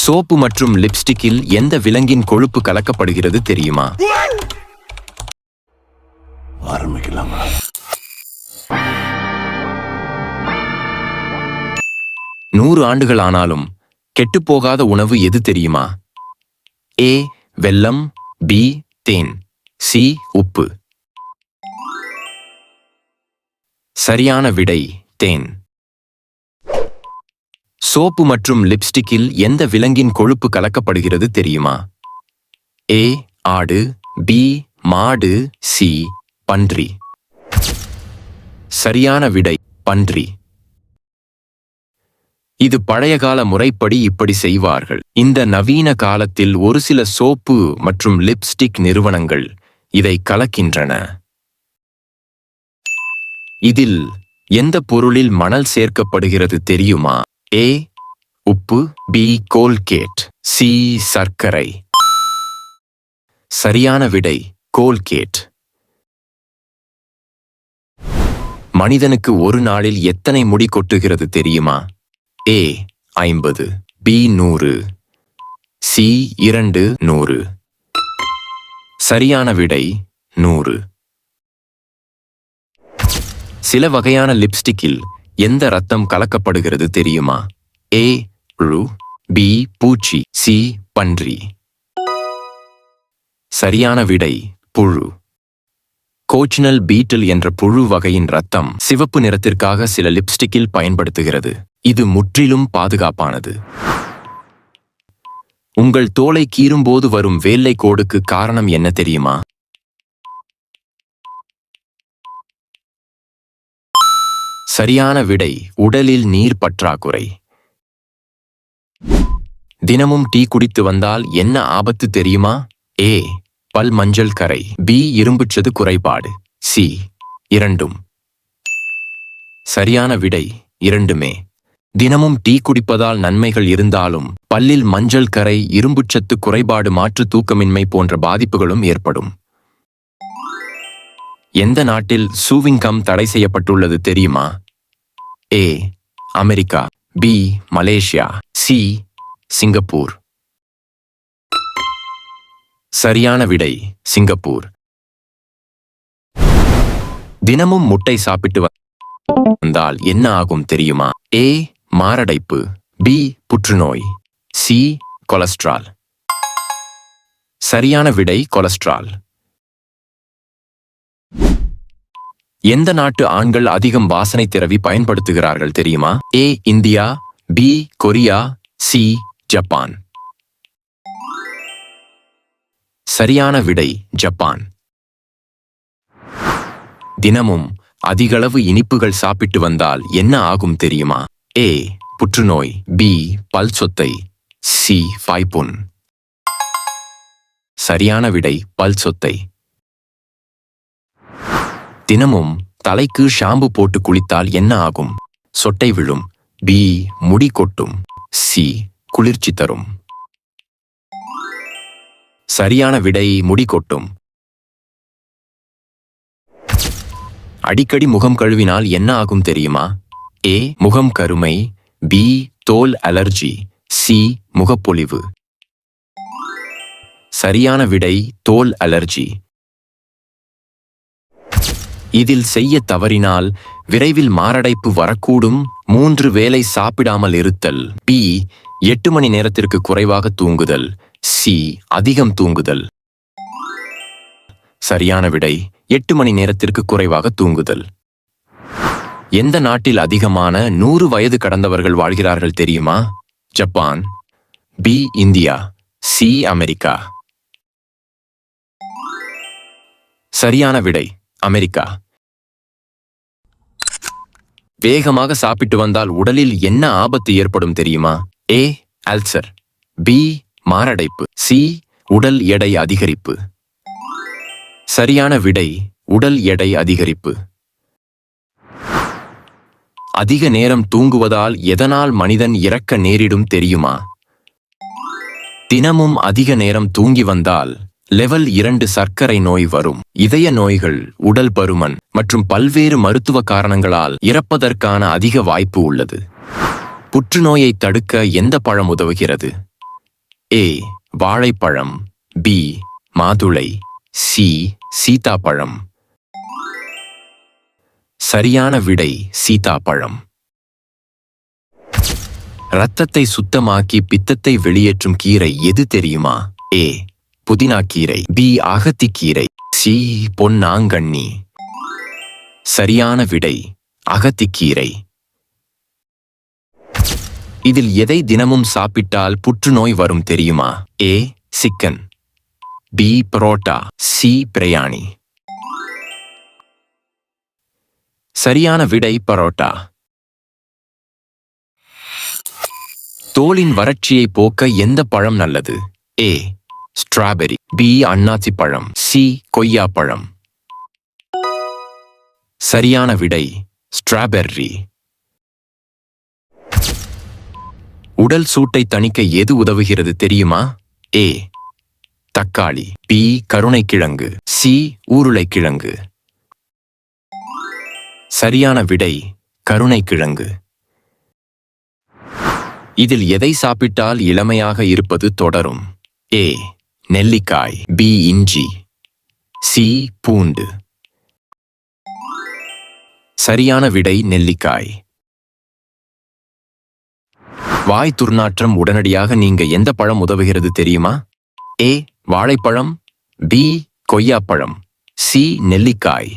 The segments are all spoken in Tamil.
சோப்பு மற்றும் லிப்ஸ்டிக்கில் எந்த விலங்கின் கொழுப்பு கலக்கப்படுகிறது தெரியுமா? ஆரம்பிக்கலாமா? 100 ஆண்டுகள் ஆனாலும் கெட்டுப்போகாத உணவு எது தெரியுமா? ஏ வெல்லம், பி தேன், சி உப்பு. சரியான விடை தேன். சோப்பு மற்றும் லிப்ஸ்டிக்கில் எந்த விலங்கின் கொழுப்பு கலக்கப்படுகிறது தெரியுமா? ஏ ஆடு, பி மாடு, சி பன்றி. சரியான விடை பன்றி. இது பழையகால முறைப்படி இப்படி செய்வார்கள். இந்த நவீன காலத்தில் ஒரு சில சோப்பு மற்றும் லிப்ஸ்டிக் நிறுவனங்கள் இதை கலக்கின்றன. இதில் எந்த பொருளில் மணல் சேர்க்கப்படுகிறது தெரியுமா? ஏ உப்பு, பி கோல்கேட், சி சர்க்கரை. சரியான விடை கோல்கேட். மனிதனுக்கு ஒரு நாளில் எத்தனை முடி கொட்டுகிறது தெரியுமா? ஏ 50, பி 100, சி 200. சரியான விடை 100. சில வகையான லிப்ஸ்டிக்கில் எந்த ரத்தம் கலக்கப்படுகிறது தெரியுமா? ஏ புழு, பி பூச்சி, சி பன்றி. சரியான விடை புழு. கோச்சினல் பீட்டில் என்ற புழு வகையின் ரத்தம் சிவப்பு நிறத்திற்காக சில லிப்ஸ்டிக்கில் பயன்படுத்துகிறது. இது முற்றிலும் பாதுகாப்பானது. உங்கள் தோலை கீறும்போது வரும் வேலை கோடுக்கு காரணம் என்ன தெரியுமா? சரியான விடை உடலில் நீர் பற்றாக்குறை. தினமும் டீ குடித்து வந்தால் என்ன ஆபத்து தெரியுமா? ஏ பல் மஞ்சள் கரை, பி இரும்புச்சத்து குறைபாடு, சி இரண்டும். சரியான விடை இரண்டுமே. தினமும் டீ குடிப்பதால் நன்மைகள் இருந்தாலும் பல்லில் மஞ்சள் கரை, இரும்புச்சத்து குறைபாடு, மாற்று தூக்கமின்மை போன்ற பாதிப்புகளும் ஏற்படும். எந்த நாட்டில் சூவிங்கம் தடை செய்யப்பட்டுள்ளது தெரியுமா? A America, B Malaysia, C Singapore. சரியான விடை சிங்கப்பூர். தினமும் முட்டை சாப்பிட்டு வந்தால் என்ன ஆகும் தெரியுமா? ஏ மாரடைப்பு, பி புற்றுநோய், சி கொலஸ்ட்ரால். சரியான விடை கொலஸ்ட்ரால். எந்த நாட்டு ஆண்கள் அதிகம் வாசனை திரவி பயன்படுத்துகிறார்கள் தெரியுமா? A India, B Korea, C Japan. சரியான விடை ஜப்பான். தினமும் அதிகளவு இனிப்புகள் சாப்பிட்டு வந்தால் என்ன ஆகும் தெரியுமா? ஏ புற்றுநோய், பி பல் சொத்தை, சி வாய்ப்புண். சரியான விடை பல் சொத்தை. தினமும் தலைக்கு ஷாம்பு போட்டு குளித்தால் என்ன ஆகும்? சொட்டை விழும், பி முடி கொட்டும், சி குளிர்ச்சி தரும். சரியான விடை முடி கொட்டும். அடிக்கடி முகம் கழுவினால் என்ன ஆகும் தெரியுமா? ஏ முகம் கருமை, பி தோல் அலர்ஜி, சி முகப்பொலிவு. சரியான விடை தோல் அலர்ஜி. இதில் செய்ய தவறினால் விரைவில் மாரடைப்பு வரக்கூடும். 3 வேளை சாப்பிடாமல் இருத்தல், பி 8 மணி நேரத்திற்கு குறைவாக தூங்குதல், சி அதிகம் தூங்குதல். சரியான விடை 8 மணி நேரத்திற்கு குறைவாக தூங்குதல். எந்த நாட்டில் அதிகமான 100 வயது கடந்தவர்கள் வாழ்கிறார்கள் தெரியுமா? Japan, B India, C America. சரியான விடை அமெரிக்கா. வேகமாக சாப்பிட்டு வந்தால் உடலில் என்ன ஆபத்து ஏற்படும் தெரியுமா? ஏ அல்சர், பி மாரடைப்பு, சி உடல் எடை அதிகரிப்பு. சரியான விடை உடல் எடை அதிகரிப்பு. அதிக நேரம் தூங்குவதால் எதனால் மனிதன் இறக்க நேரிடும் தெரியுமா? தினமும் அதிக நேரம் தூங்கி வந்தால் லெவல் 2 சர்க்கரை நோய் வரும். இதய நோய்கள், உடல் பருமன் மற்றும் பல்வேறு மருத்துவ காரணங்களால் இறப்பதற்கான அதிக வாய்ப்பு உள்ளது. புற்றுநோயை தடுக்க எந்த பழம் உதவுகிறது? ஏ வாழைப்பழம், பி மாதுளை, சி சீதாப்பழம். சரியான விடை சீதாப்பழம். இரத்தத்தை சுத்தமாக்கி பித்தத்தை வெளியேற்றும் கீரை எது தெரியுமா? ஏ புதினா கீரை, பி அகத்திக்கீரை, சி பொன்னாங்கண்ணி. சரியான விடை அகத்திக்கீரை. இதில் எதை தினமும் சாப்பிட்டால் புற்றுநோய் வரும் தெரியுமா? A chicken, B parotta, C biryani. சரியான விடை பரோட்டா. தோலின் வறட்சியை போக்க எந்த பழம் நல்லது? ஏ ஸ்ட்ராபெரி, பி அன்னாசி பழம், சி கொய்யாப்பழம். சரியான விடை ஸ்ட்ராபெர்ரி. உடல் சூட்டை தணிக்க எது உதவுகிறது தெரியுமா? ஏ தக்காளி, பி கருணைக்கிழங்கு, சி ஊருளைக்கிழங்கு. சரியான விடை கருணைக்கிழங்கு. இதில் எதை சாப்பிட்டால் இளமையாக இருப்பது தொடரும்? ஏ நெல்லிக்காய், பி இஞ்சி, சி பூண்டு. சரியான விடை நெல்லிக்காய். வாய் துர்நாற்றம் உடனடியாக நீங்க எந்த பழம் உதவுகிறது தெரியுமா? ஏ வாழைப்பழம், பி கொய்யாப்பழம், சி நெல்லிக்காய்.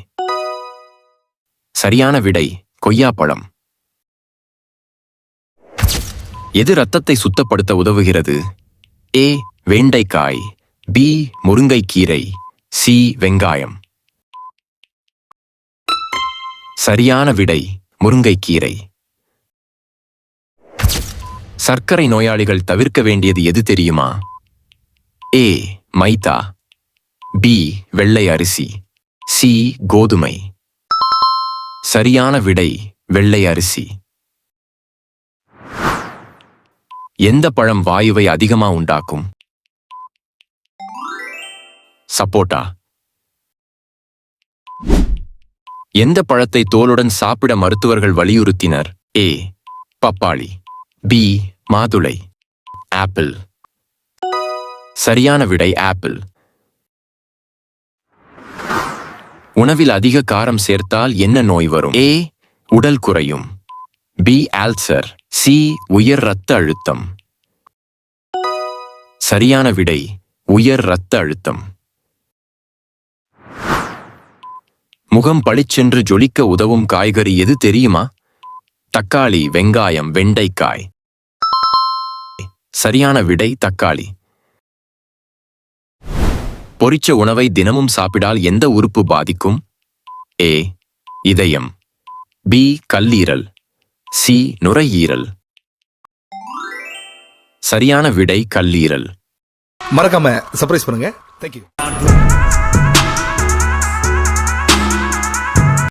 சரியான விடை கொய்யாப்பழம். எது இரத்தத்தை சுத்தப்படுத்த உதவுகிறது? ஏ வெண்டைக்காய், பி முருங்கைக்கீரை, சி வெங்காயம். சரியான விடை முருங்கைக்கீரை. சர்க்கரை நோயாளிகள் தவிர்க்க வேண்டியது எது தெரியுமா? ஏ மைதா, பி வெள்ளை அரிசி, சி கோதுமை. சரியான விடை வெள்ளை அரிசி. எந்த பழம் வாயுவை அதிகமா உண்டாக்கும்? சப்போட்டா. எந்த பழத்தை தோலுடன் சாப்பிட மருத்துவர்கள் வலியுறுத்தினர்? ஏ பப்பாளி, பி மாதுளை, ஆப்பிள். சரியான விடை ஆப்பிள். உணவில் அதிக காரம் சேர்த்தால் என்ன நோய் வரும்? ஏ உடல் குறையும், பி அல்சர், சி உயர் இரத்த அழுத்தம். சரியான விடை உயர் இரத்த அழுத்தம். முகம் பளிச்சென்று ஜொலிக்க உதவும் காய்கறி எது தெரியுமா? தக்காளி, வெங்காயம், வெண்டைக்காய். சரியான விடை தக்காளி. பொரிச்ச உணவை தினமும் சாப்பிடால் எந்த உறுப்பு பாதிக்கும்? ஏ இதயம், பி கல்லீரல், சி நுரையீரல். சரியான விடை கல்லீரல். மறக்காம சர்ப்ரைஸ் பண்ணுங்க. தேங்க்யூ.